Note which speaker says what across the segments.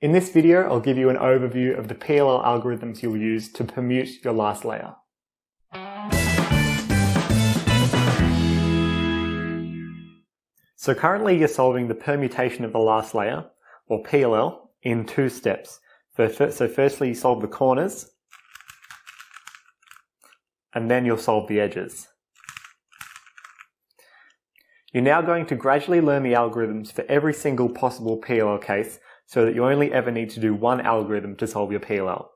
Speaker 1: In this video, I'll give you an overview of the PLL algorithms you'll use to permute your last layer. So currently you're solving the permutation of the last layer, or PLL, in two steps. So firstly you solve the corners, and then you'll solve the edges. You're now going to gradually learn the algorithms for every single possible PLL case so that you only ever need to do one algorithm to solve your PLL.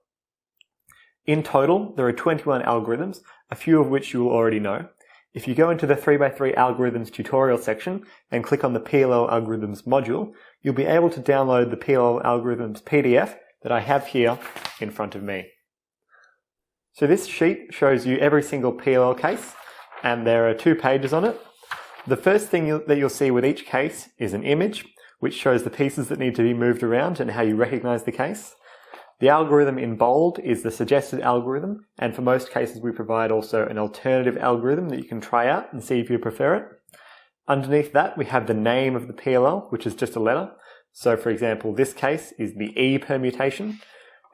Speaker 1: In total, there are 21 algorithms, a few of which you will already know. If you go into the 3x3 algorithms tutorial section and click on the PLL algorithms module, you'll be able to download the PLL algorithms PDF that I have here in front of me. So this sheet shows you every single PLL case, and there are 2 pages on it. The first thing that you'll see with each case is an image, which shows the pieces that need to be moved around and how you recognize the case. The algorithm in bold is the suggested algorithm, and for most cases we provide also an alternative algorithm that you can try out and see if you prefer it. Underneath that we have the name of the PLL, which is just a letter. So for example, this case is the E permutation,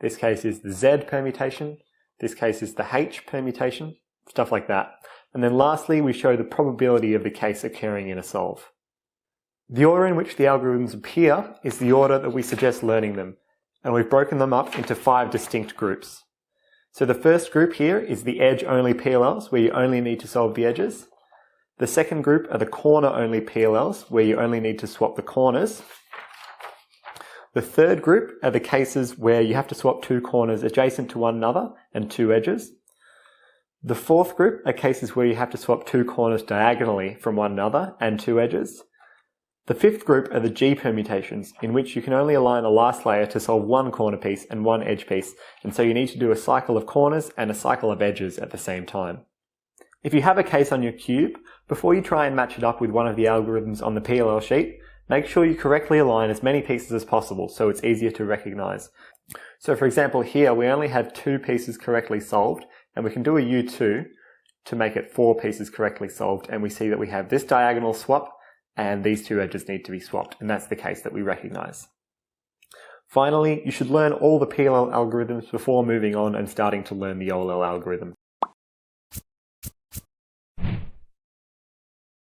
Speaker 1: this case is the Z permutation, this case is the H permutation, stuff like that. And then lastly, we show the probability of the case occurring in a solve. The order in which the algorithms appear is the order that we suggest learning them, and we've broken them up into 5 distinct groups. So the first group here is the edge-only PLLs, where you only need to solve the edges. The second group are the corner-only PLLs, where you only need to swap the corners. The third group are the cases where you have to swap 2 corners adjacent to one another and 2 edges. The fourth group are cases where you have to swap 2 corners diagonally from one another and 2 edges. The fifth group are the G permutations, in which you can only align a last layer to solve 1 corner piece and 1 edge piece, and so you need to do a cycle of corners and a cycle of edges at the same time. If you have a case on your cube, before you try and match it up with one of the algorithms on the PLL sheet, make sure you correctly align as many pieces as possible so it's easier to recognize. So for example here we only have 2 pieces correctly solved, and we can do a U2 to make it 4 pieces correctly solved, and we see that we have this diagonal swap and these 2 edges need to be swapped, and that's the case that we recognize. Finally, you should learn all the PLL algorithms before moving on and starting to learn the OLL algorithm.